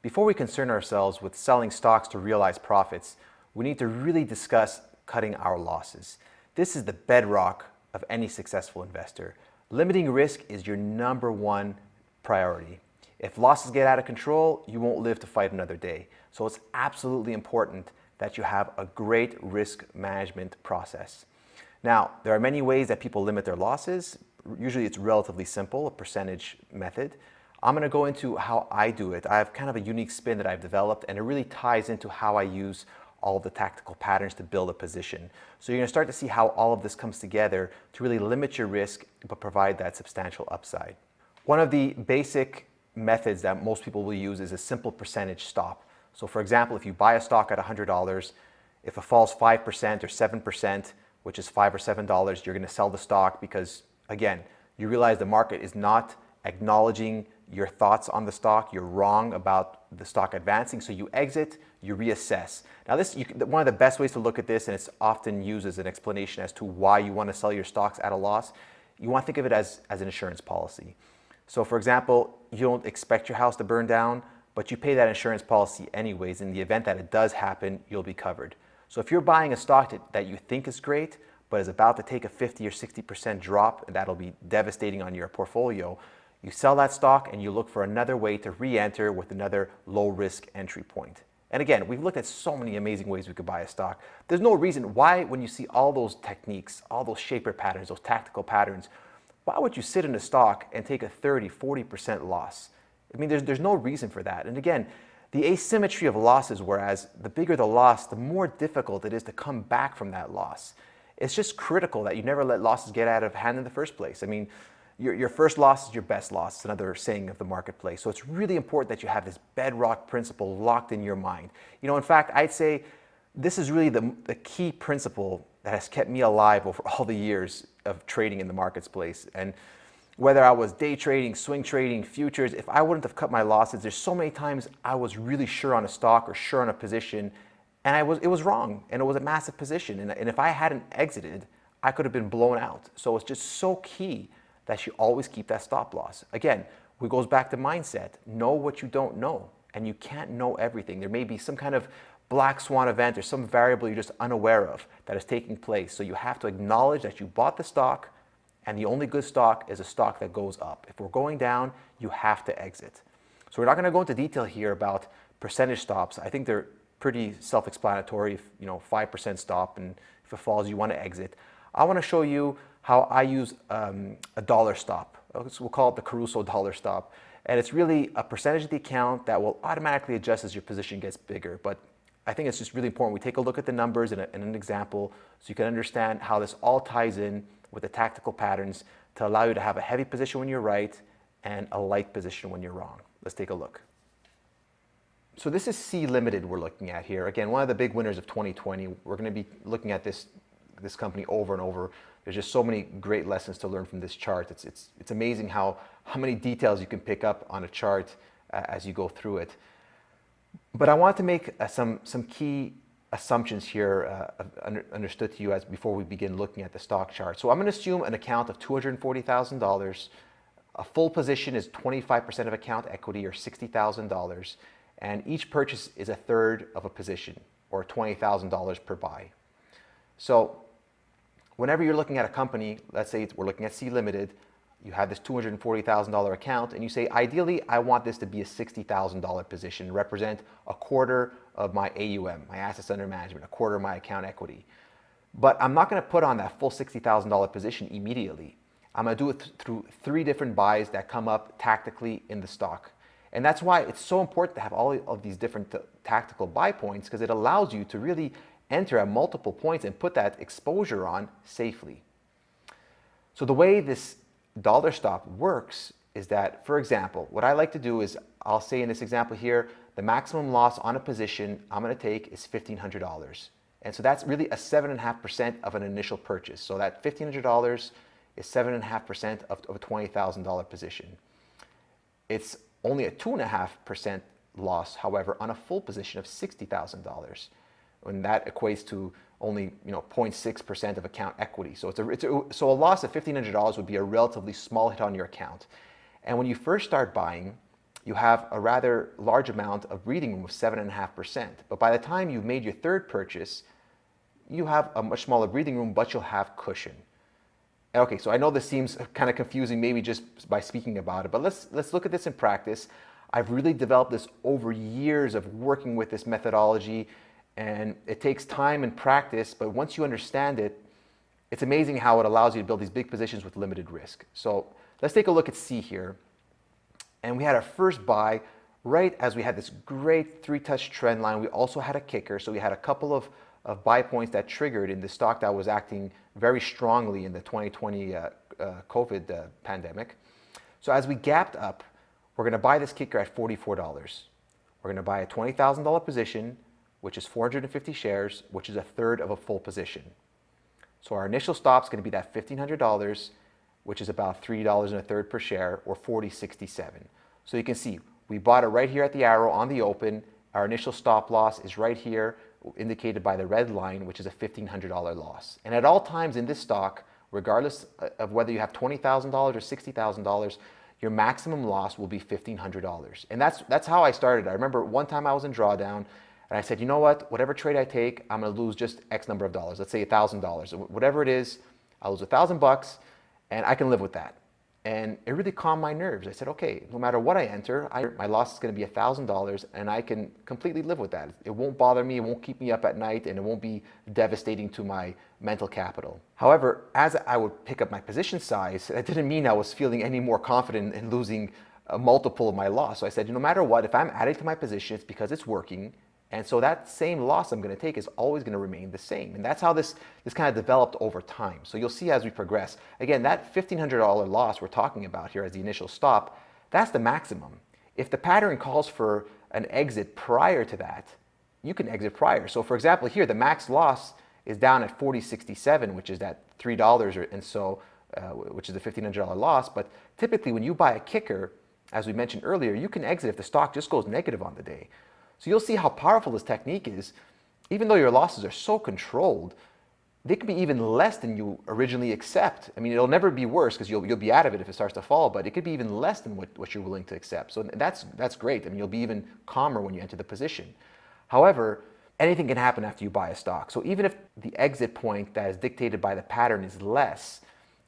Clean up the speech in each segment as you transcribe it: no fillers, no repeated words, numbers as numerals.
Before we concern ourselves with selling stocks to realize profits, we need to really discuss cutting our losses. This is the bedrock of any successful investor. Limiting risk is your number one priority. If losses get out of control, you won't live to fight another day. So it's absolutely important that you have a great risk management process. Now, there are many ways that people limit their losses. Usually it's relatively simple, a percentage method. I'm going to go into how I do it. I have kind of a unique spin that I've developed, and it really ties into how I use all of the tactical patterns to build a position. So you're going to start to see how all of this comes together to really limit your risk but provide that substantial upside. One of the basic methods that most people will use is a simple percentage stop. So for example, if you buy a stock at $100, if it falls 5% or 7%, which is $5 or $7, you're going to sell the stock because, again, you realize the market is not acknowledging your thoughts on the stock. You're wrong about the stock advancing, so you exit, you reassess. Now one of the best ways to look at this, and it's often used as an explanation as to why you want to sell your stocks at a loss, you want to think of it as an insurance policy. So for example, you don't expect your house to burn down, but you pay that insurance policy anyways. In the event that it does happen, you'll be covered. So if you're buying a stock that you think is great, but is about to take a 50 or 60% drop, and that'll be devastating on your portfolio, you sell that stock and you look for another way to re-enter with another low-risk entry point. And again, we've looked at so many amazing ways we could buy a stock. There's no reason why, when you see all those techniques, all those shaper patterns, those tactical patterns, why would you sit in a stock and take a 30, 40% loss? I mean, there's no reason for that. And again, the asymmetry of losses, whereas the bigger the loss, the more difficult it is to come back from that loss. It's just critical that you never let losses get out of hand in the first place. I mean, your first loss is your best loss. It's another saying of the marketplace. So it's really important that you have this bedrock principle locked in your mind. You know, in fact, I'd say this is really the key principle that has kept me alive over all the years of trading in the marketplace. And whether I was day trading, swing trading, futures, if I wouldn't have cut my losses, there's so many times I was really sure on a stock or sure on a position, and it was wrong, and it was a massive position. And if I hadn't exited, I could have been blown out. So it's just so key that you always keep that stop loss. Again, it goes back to mindset. Know what you don't know, and you can't know everything. There may be some kind of black swan event or some variable you're just unaware of that is taking place. So you have to acknowledge that you bought the stock, and the only good stock is a stock that goes up. If we're going down, you have to exit. So we're not going to go into detail here about percentage stops. I think they're pretty self-explanatory. If 5% stop, and if it falls, you want to exit. I want to show you how I use a dollar stop. We'll call it the Caruso dollar stop. And it's really a percentage of the account that will automatically adjust as your position gets bigger. But I think it's just really important we take a look at the numbers in an example so you can understand how this all ties in with the tactical patterns to allow you to have a heavy position when you're right and a light position when you're wrong. Let's take a look. So this is C Limited we're looking at here. Again, one of the big winners of 2020. We're going to be looking at this company over and over. There's just so many great lessons to learn from this chart. It's amazing how many details you can pick up on a chart as you go through it. But I want to make some key assumptions here understood to you as before we begin looking at the stock chart. So I'm going to assume an account of $240,000. A full position is 25% of account equity, or $60,000. And each purchase is a third of a position, or $20,000 per buy. So whenever you're looking at a company, let's say we're looking at C Limited, you have this $240,000 account, and you say, ideally, I want this to be a $60,000 position, represent a quarter of my AUM, my assets under management, a quarter of my account equity. But I'm not going to put on that full $60,000 position immediately. I'm going to do it through 3 different buys that come up tactically in the stock. And that's why it's so important to have all of these different tactical buy points, because it allows you to really enter at multiple points and put that exposure on safely. So the way this dollar stop works is that, for example, what I like to do is, I'll say in this example here, the maximum loss on a position I'm going to take is $1,500. And so that's really a 7.5% of an initial purchase. So that $1,500 is 7.5% of a $20,000 position. It's only a 2.5% loss, however, on a full position of $60,000. And that equates to only 0.6% of account equity. So so a loss of $1,500 would be a relatively small hit on your account. And when you first start buying, you have a rather large amount of breathing room of 7.5%. But by the time you've made your third purchase, you have a much smaller breathing room, but you'll have cushion. Okay, so I know this seems kind of confusing maybe just by speaking about it, but let's look at this in practice. I've really developed this over years of working with this methodology, and it takes time and practice, but once you understand it, it's amazing how it allows you to build these big positions with limited risk. So let's take a look at C here. And we had our first buy right as we had this great three-touch trend line. We also had a kicker, so we had a couple of buy points that triggered in the stock that was acting very strongly in the 2020 COVID pandemic. So as we gapped up, we're going to buy this kicker at $44. We're going to buy a $20,000 position, which is 450 shares, which is a third of a full position. So our initial stop is going to be that $1,500, which is about $3.33 per share, or $40.67. So you can see we bought it right here at the arrow on the open. Our initial stop loss is right here, indicated by the red line, which is a $1,500 loss. And at all times in this stock, regardless of whether you have $20,000 or $60,000, your maximum loss will be $1,500. And that's how I started. I remember one time I was in drawdown, and I said, you know what, whatever trade I take, I'm going to lose just X number of dollars. Let's say $1,000. Whatever it is, I'll lose $1,000, and I can live with that. And it really calmed my nerves. I said, okay, no matter what I enter, my loss is going to be $1,000, and I can completely live with that. It won't bother me, it won't keep me up at night, and it won't be devastating to my mental capital. However, as I would pick up my position size, that didn't mean I was feeling any more confident in losing a multiple of my loss. So I said, no matter what, if I'm adding to my position, it's because it's working. And so that same loss I'm going to take is always going to remain the same. And that's how this kind of developed over time. So you'll see as we progress. Again, that $1,500 loss we're talking about here as the initial stop, that's the maximum. If the pattern calls for an exit prior to that, you can exit prior. So for example, here the max loss is down at $40.67, which is that $3 and so, which is the $1,500 loss. But typically when you buy a kicker, as we mentioned earlier, you can exit if the stock just goes negative on the day. So you'll see how powerful this technique is. Even though your losses are so controlled, they can be even less than you originally accept. I mean, it'll never be worse because you'll be out of it if it starts to fall, but it could be even less than what you're willing to accept. So that's great. I mean, you'll be even calmer when you enter the position. However, anything can happen after you buy a stock. So even if the exit point that is dictated by the pattern is less,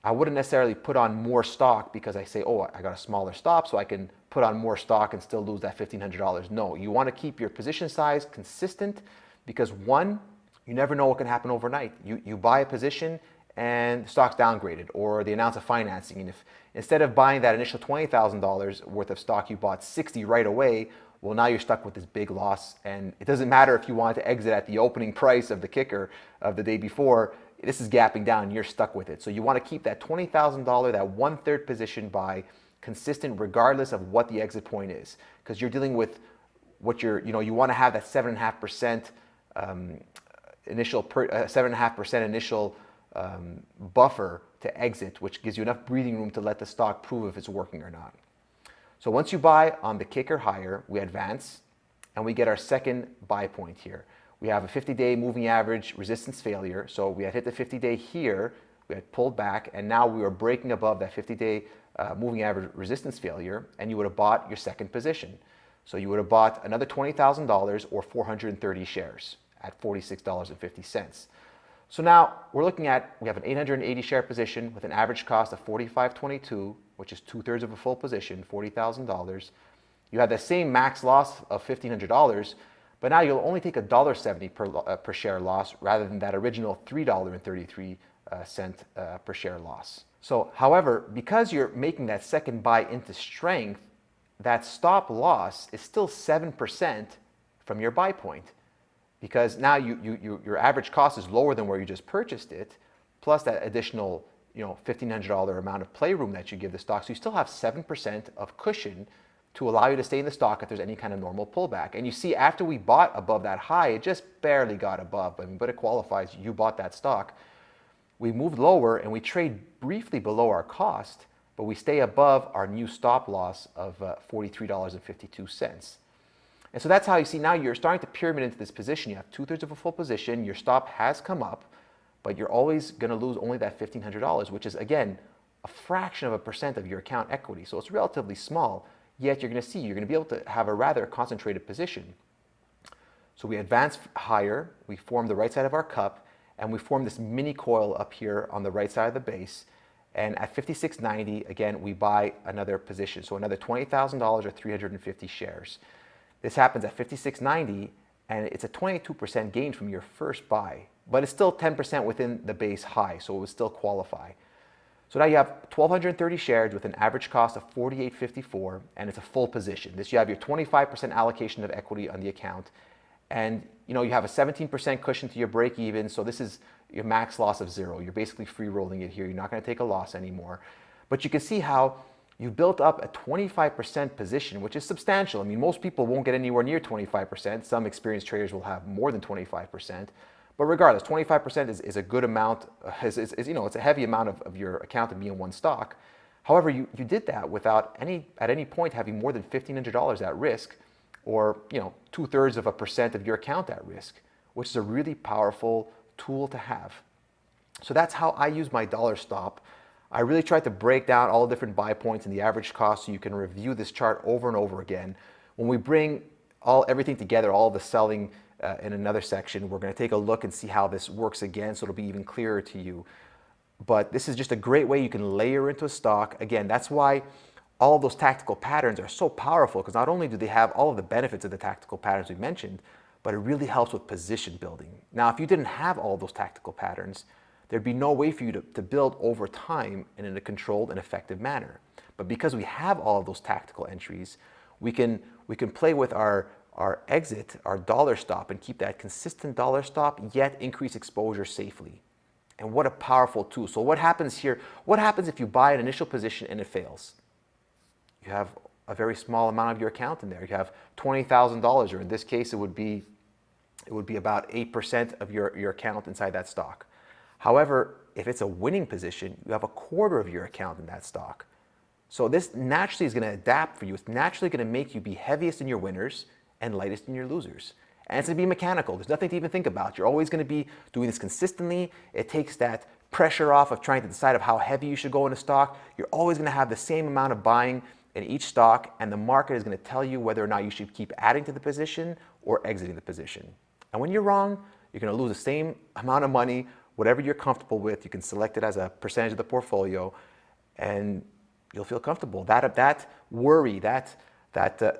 I wouldn't necessarily put on more stock because I say, oh, I got a smaller stop, so I can put on more stock and still lose that $1,500. No, you want to keep your position size consistent because one, you never know what can happen overnight. You buy a position and the stock's downgraded or they announce a financing. And if instead of buying that initial $20,000 worth of stock, you bought 60 right away, well, now you're stuck with this big loss. And it doesn't matter if you wanted to exit at the opening price of the kicker of the day before, this is gapping down, you're stuck with it. So you want to keep that $20,000, that 1/3 position buy consistent regardless of what the exit point is. Because you're dealing with what you want to have that 7.5% initial 7.5% initial buffer to exit, which gives you enough breathing room to let the stock prove if it's working or not. So once you buy on the kicker higher, we advance and we get our second buy point here. We have a 50-day moving average resistance failure. So we had hit the 50-day here, we had pulled back, and now we were breaking above that 50-day moving average resistance failure, and you would have bought your second position. So you would have bought another $20,000 or 430 shares at $46.50. So now we're looking at, we have an 880 share position with an average cost of $45.22, which is 2/3 of a full position, $40,000. You have the same max loss of $1,500, but now you'll only take $1.70 per share loss rather than that original $3.33 per share loss. So, however, because you're making that second buy into strength, that stop loss is still 7% from your buy point. Because now your average cost is lower than where you just purchased it, plus that additional $1,500 amount of playroom that you give the stock. So you still have 7% of cushion to allow you to stay in the stock if there's any kind of normal pullback. And you see, after we bought above that high, it just barely got above, but it qualifies, you bought that stock. We moved lower and we trade briefly below our cost, but we stay above our new stop loss of $43.52. And so that's how you see now you're starting to pyramid into this position. You have 2/3 of a full position, your stop has come up, but you're always going to lose only that $1,500, which is, again, a fraction of a percent of your account equity. So it's relatively small. yet you're going to see you're going to be able to have a rather concentrated position. So we advance higher, we form the right side of our cup, and we form this mini coil up here on the right side of the base. And at 56.90, again, we buy another position. So another $20,000 or 350 shares. This happens at 56.90, and it's a 22% gain from your first buy, but it's still 10% within the base high, so it would still qualify. So now you have 1,230 shares with an average cost of $48.54, and it's a full position. This, you have your 25% allocation of equity on the account, and you have a 17% cushion to your break even, so this is your max loss of 0. You're basically free rolling it here. You're not going to take a loss anymore. But you can see how you built up a 25% position, which is substantial. I mean, most people won't get anywhere near 25%. Some experienced traders will have more than 25%. But regardless, 25% is a good amount. It's a heavy amount of your account to be in one stock. However, you did that without at any point having more than $1,500 at risk, or 2/3% of your account at risk, which is a really powerful tool to have. So that's how I use my dollar stop. I really tried to break down all the different buy points and the average cost so you can review this chart over and over again. When we bring everything together, all the selling in another section, we're going to take a look and see how this works again, so it'll be even clearer to you. But this is just a great way you can layer into a stock. Again, that's why all of those tactical patterns are so powerful, because not only do they have all of the benefits of the tactical patterns we mentioned, but it really helps with position building. Now, if you didn't have all those tactical patterns, there'd be no way for you to build over time and in a controlled and effective manner. But because we have all of those tactical entries, we can play with our exit, our dollar stop, and keep that consistent dollar stop, yet increase exposure safely. And what a powerful tool. So what happens here? What happens if you buy an initial position and it fails? You have a very small amount of your account in there. You have $20,000, or in this case, it would be about 8% of your account inside that stock. However, if it's a winning position, you have a quarter of your account in that stock. So this naturally is going to adapt for you. It's naturally going to make you be heaviest in your winners and lightest in your losers. And it's going to be mechanical. There's nothing to even think about. You're always going to be doing this consistently. It takes that pressure off of trying to decide of how heavy you should go in a stock. You're always going to have the same amount of buying in each stock, and the market is going to tell you whether or not you should keep adding to the position or exiting the position. And when you're wrong, you're going to lose the same amount of money, whatever you're comfortable with. You can select it as a percentage of the portfolio, and you'll feel comfortable. That worry, that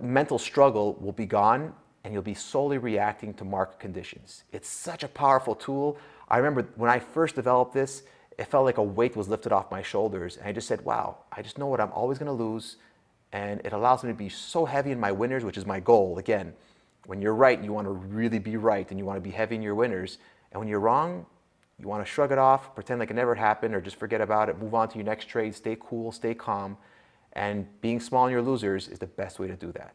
mental struggle will be gone, and you'll be solely reacting to market conditions. It's such a powerful tool. I remember when I first developed this, it felt like a weight was lifted off my shoulders, and I just said, wow, I just know what I'm always going to lose, and it allows me to be so heavy in my winners, which is my goal. Again, when you're right, you want to really be right, and you want to be heavy in your winners. And when you're wrong, you want to shrug it off, pretend like it never happened, or just forget about it, move on to your next trade, stay cool, stay calm. And being small in your losers is the best way to do that.